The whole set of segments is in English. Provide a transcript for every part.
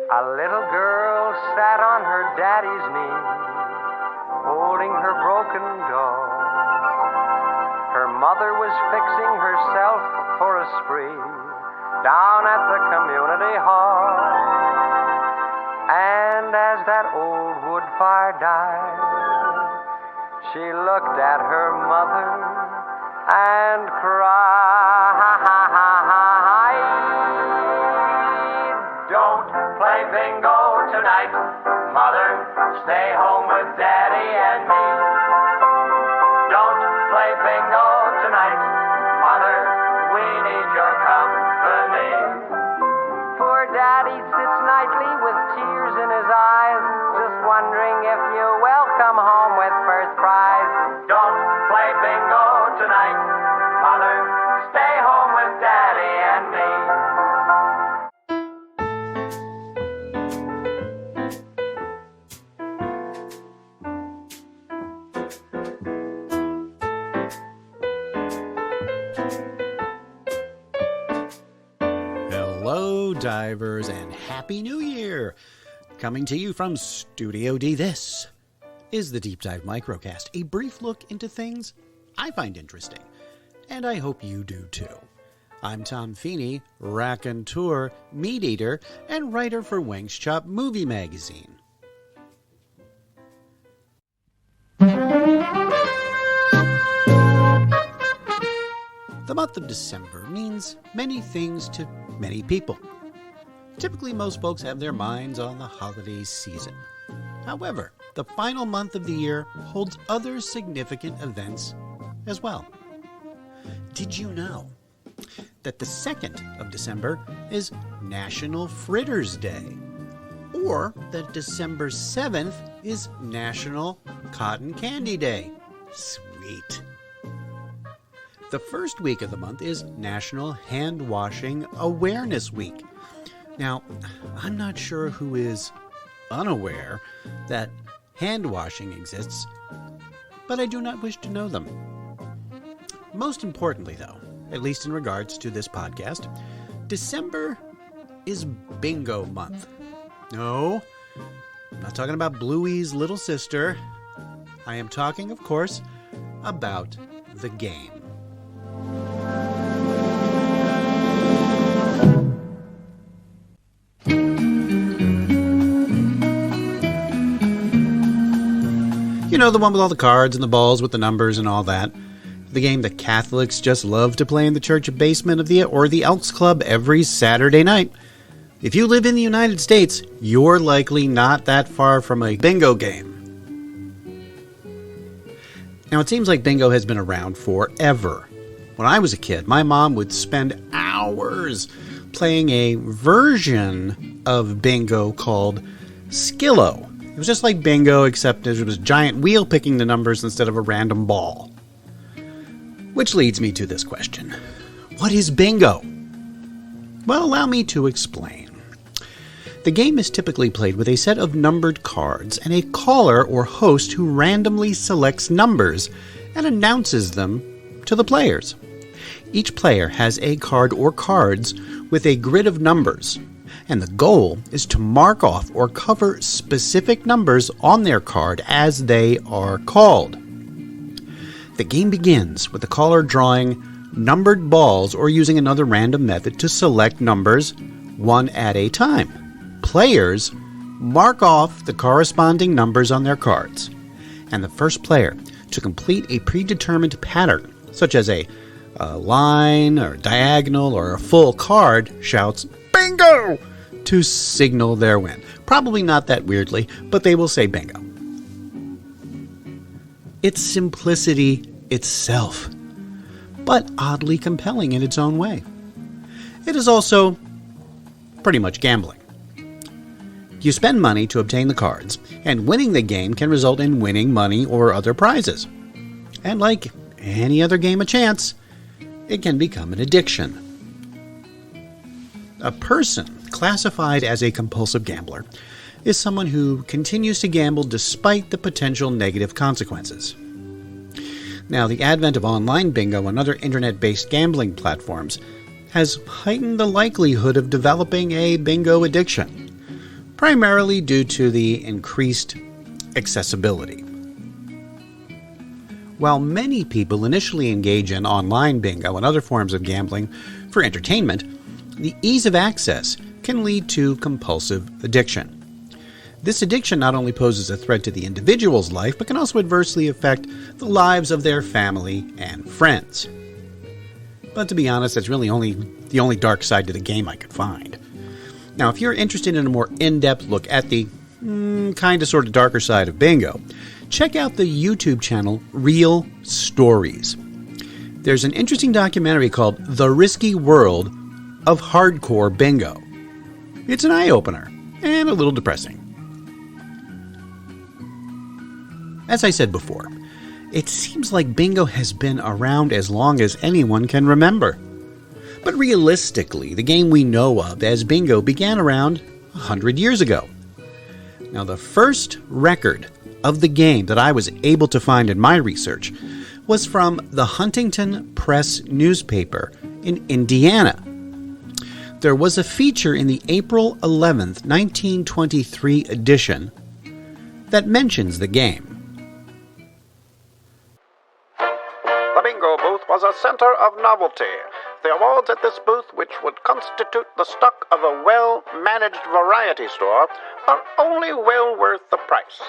A little girl sat on her daddy's knee, holding her broken doll. Her mother was fixing herself for a spree down at the community hall. And as that old wood fire died, she looked at her mother and cried. Don't play bingo tonight, Mother. Stay home with Daddy and me. Don't play bingo tonight, Mother. We need your company. Poor Daddy sits nightly with tears in his eyes, just wondering if you will come home with first prize. Don't play bingo tonight, Mother. Stay home with Daddy and me. Hello, divers, and Happy New Year! Coming to you from Studio D, this is the Deep Dive Microcast, a brief look into things I find interesting, and I hope you do too. I'm Tom Feeney, raconteur, meat eater, and writer for Wings Chop Movie Magazine. The month of December means many things to many people. Typically, most folks have their minds on the holiday season. However, the final month of the year holds other significant events as well. Did you know that the 2nd of December is National Fritters Day? Or that December 7th is National Cotton Candy Day? Sweet. The first week of the month is National Hand Washing Awareness Week. Now, I'm not sure who is unaware that hand washing exists, but I do not wish to know them. Most importantly, though, at least in regards to this podcast, December is bingo month. No, I'm not talking about Bluey's little sister. I am talking, of course, about the game. You know, the one with all the cards and the balls with the numbers and all that. The game that Catholics just love to play in the church basement of the Elks Club every Saturday night. If you live in the United States, you're likely not that far from a bingo game. Now, it seems like bingo has been around forever. When I was a kid, my mom would spend hours playing a version of bingo called Skillo. It was just like bingo, except it was a giant wheel picking the numbers instead of a random ball. Which leads me to this question. What is bingo? Well, allow me to explain. The game is typically played with a set of numbered cards and a caller or host who randomly selects numbers and announces them to the players. Each player has a card or cards with a grid of numbers, and the goal is to mark off or cover specific numbers on their card as they are called. The game begins with the caller drawing numbered balls or using another random method to select numbers one at a time. Players mark off the corresponding numbers on their cards, and the first player to complete a predetermined pattern, such as a line or diagonal or a full card, shouts "Bingo!" to signal their win. Probably not that weirdly, but they will say bingo. It's simplicity itself, but oddly compelling in its own way. It is also pretty much gambling. You spend money to obtain the cards, and winning the game can result in winning money or other prizes. And like any other game of chance, it can become an addiction. A person classified as a compulsive gambler is someone who continues to gamble despite the potential negative consequences. Now, the advent of online bingo and other internet-based gambling platforms has heightened the likelihood of developing a bingo addiction. primarily due to the increased accessibility. While many people initially engage in online bingo and other forms of gambling for entertainment, the ease of access can lead to compulsive addiction. This addiction not only poses a threat to the individual's life, but can also adversely affect the lives of their family and friends. But to be honest, that's really the only dark side to the game I could find. Now, if you're interested in a more in-depth look at the kind of sort of darker side of bingo, check out the YouTube channel Real Stories. There's an interesting documentary called The Risky World of Hardcore Bingo. It's an eye-opener and a little depressing. As I said before, it seems like bingo has been around as long as anyone can remember. But realistically, the game we know of as bingo began around 100 years ago. Now, the first record of the game that I was able to find in my research was from the Huntington Press newspaper in Indiana. There was a feature in the April 11th, 1923 edition that mentions the game. The bingo booth was a center of novelty. The awards at this booth, which would constitute the stock of a well-managed variety store, are only well worth the price.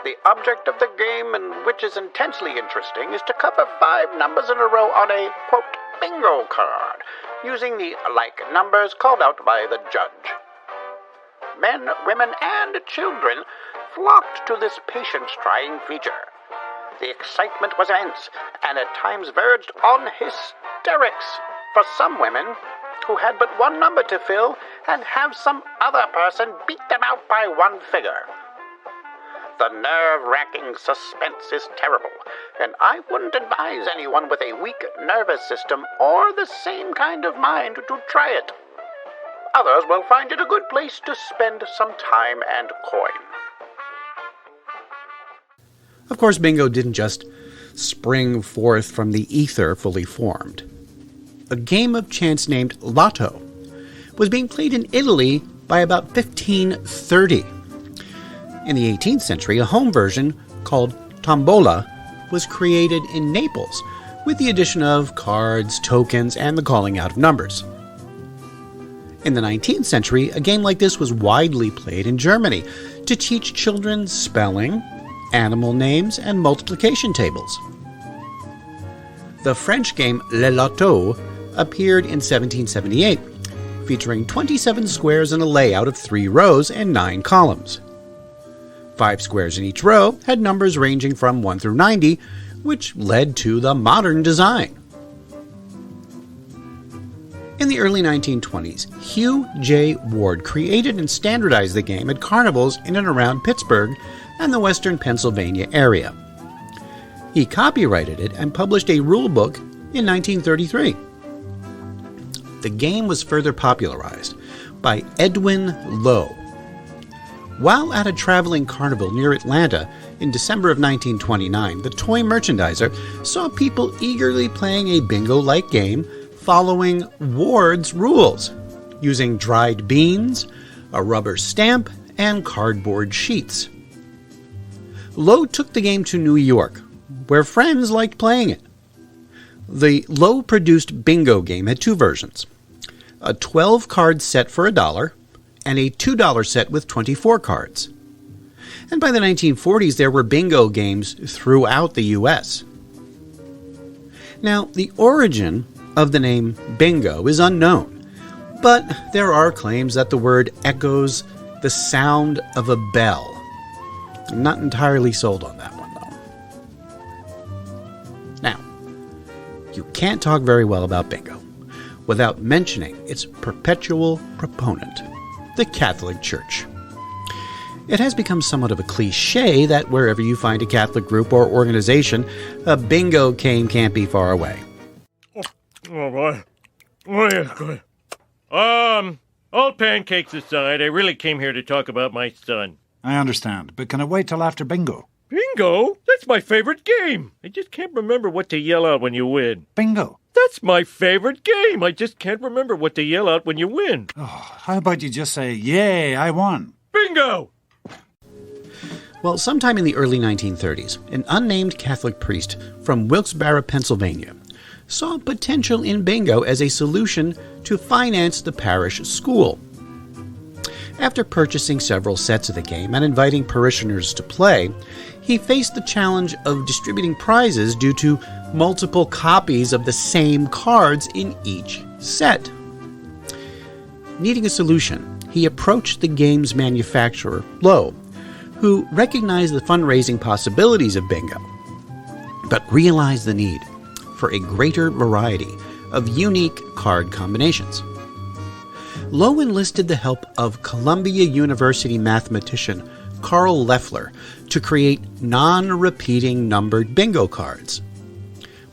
The object of the game, and which is intensely interesting, is to cover 5 numbers in a row on a, quote, bingo card, using the like numbers called out by the judge. Men, women, and children flocked to this patience-trying feature. The excitement was immense, and at times verged on hysterics for some women who had but one number to fill and have some other person beat them out by one figure. The nerve-wracking suspense is terrible, and I wouldn't advise anyone with a weak nervous system or the same kind of mind to try it. Others will find it a good place to spend some time and coin. Of course, bingo didn't just spring forth from the ether fully formed. A game of chance named Lotto was being played in Italy by about 1530. In the 18th century, a home version called Tombola was created in Naples with the addition of cards, tokens, and the calling out of numbers. In the 19th century, a game like this was widely played in Germany to teach children spelling, animal names, and multiplication tables. The French game Le Loto appeared in 1778, featuring 27 squares in a layout of 3 rows and 9 columns. 5 squares in each row had numbers ranging from 1 through 90, which led to the modern design. In the early 1920s, Hugh J. Ward created and standardized the game at carnivals in and around Pittsburgh and the western Pennsylvania area. He copyrighted it and published a rule book in 1933. The game was further popularized by Edwin Lowe. While at a traveling carnival near Atlanta in December of 1929, the toy merchandiser saw people eagerly playing a bingo-like game following Ward's rules, using dried beans, a rubber stamp, and cardboard sheets. Lowe took the game to New York, where friends liked playing it. The Lowe-produced bingo game had 2 versions, a 12-card set for $1 and a $2 set with 24 cards. And by the 1940s, there were bingo games throughout the U.S. Now, the origin of the name bingo is unknown, but there are claims that the word echoes the sound of a bell. I'm not entirely sold on that one, though. Now, you can't talk very well about bingo without mentioning its perpetual proponent, the Catholic Church. It has become somewhat of a cliche that wherever you find a Catholic group or organization, a bingo game can't be far away. Oh, boy. Oh, yeah, good. All pancakes aside, I really came here to talk about my son. I understand, but can I wait till after bingo? Bingo? That's my favorite game. I just can't remember what to yell out when you win. Bingo? That's my favorite game. I just can't remember what to yell out when you win. Oh, how about you just say, yay, I won? bingo! Well, sometime in the early 1930s, an unnamed Catholic priest from Wilkes-Barre, Pennsylvania, saw potential in bingo as a solution to finance the parish school. After purchasing several sets of the game and inviting parishioners to play, he faced the challenge of distributing prizes due to multiple copies of the same cards in each set. Needing a solution, he approached the game's manufacturer, Lowe, who recognized the fundraising possibilities of bingo, but realized the need for a greater variety of unique card combinations. Lowe enlisted the help of Columbia University mathematician Carl Leffler to create non-repeating numbered bingo cards.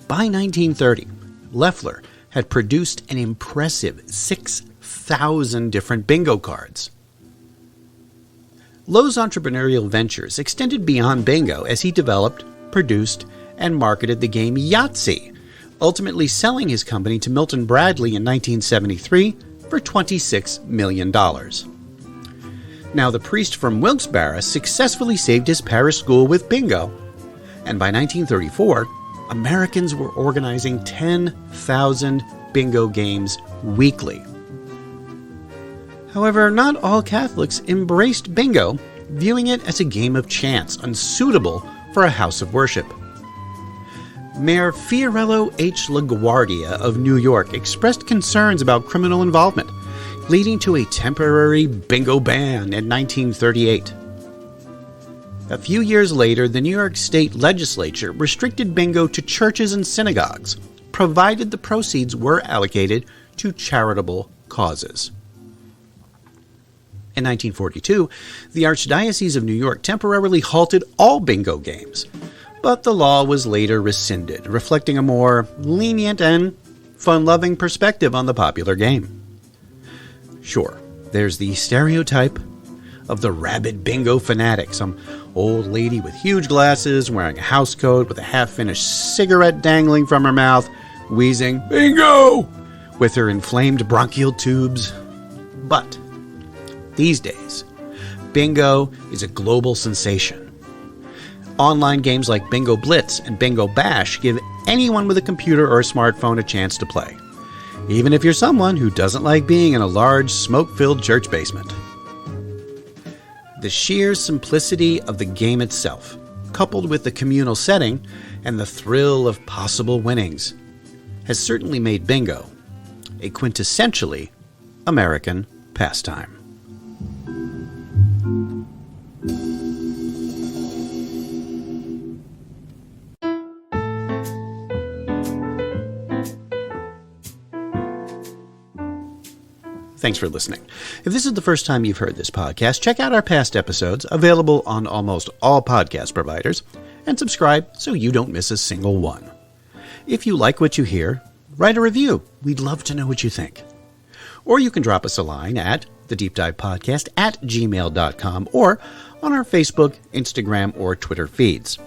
By 1930, Leffler had produced an impressive 6,000 different bingo cards. Lowe's entrepreneurial ventures extended beyond bingo as he developed, produced, and marketed the game Yahtzee, ultimately selling his company to Milton Bradley in 1973 for $26 million. Now, the priest from Wilkes-Barre successfully saved his parish school with bingo, and by 1934, Americans were organizing 10,000 bingo games weekly. However, not all Catholics embraced bingo, viewing it as a game of chance, unsuitable for a house of worship. Mayor Fiorello H. LaGuardia of New York expressed concerns about criminal involvement, leading to a temporary bingo ban in 1938. A few years later, the New York State Legislature restricted bingo to churches and synagogues, provided the proceeds were allocated to charitable causes. In 1942, the Archdiocese of New York temporarily halted all bingo games, but the law was later rescinded, reflecting a more lenient and fun-loving perspective on the popular game. Sure, there's the stereotype of the rabid bingo fanatic, some old lady with huge glasses, wearing a house coat with a half-finished cigarette dangling from her mouth, wheezing, "Bingo!" with her inflamed bronchial tubes. But these days, bingo is a global sensation. Online games like Bingo Blitz and Bingo Bash give anyone with a computer or a smartphone a chance to play, even if you're someone who doesn't like being in a large, smoke-filled church basement. The sheer simplicity of the game itself, coupled with the communal setting and the thrill of possible winnings, has certainly made bingo a quintessentially American pastime. Thanks for listening. If this is the first time you've heard this podcast, check out our past episodes, available on almost all podcast providers, and subscribe so you don't miss a single one. If you like what you hear, write a review. We'd love to know what you think. Or you can drop us a line at thedeepdivepodcast@gmail.com or on our Facebook, Instagram, or Twitter feeds.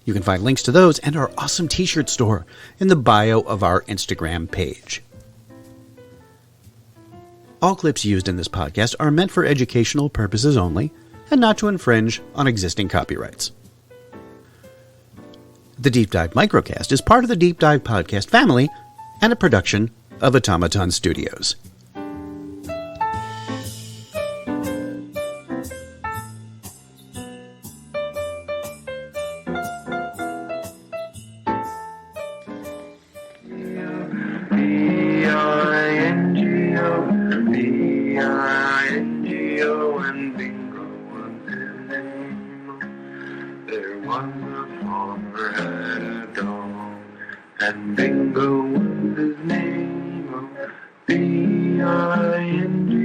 You can find links to those and our awesome t-shirt store in the bio of our Instagram page. All clips used in this podcast are meant for educational purposes only and not to infringe on existing copyrights. The Deep Dive Microcast is part of the Deep Dive Podcast family and a production of Automaton Studios. B-I-N-G-O, and bingo was his name. There was a farmer had a dog, and bingo was his name. B-I-N-G-O.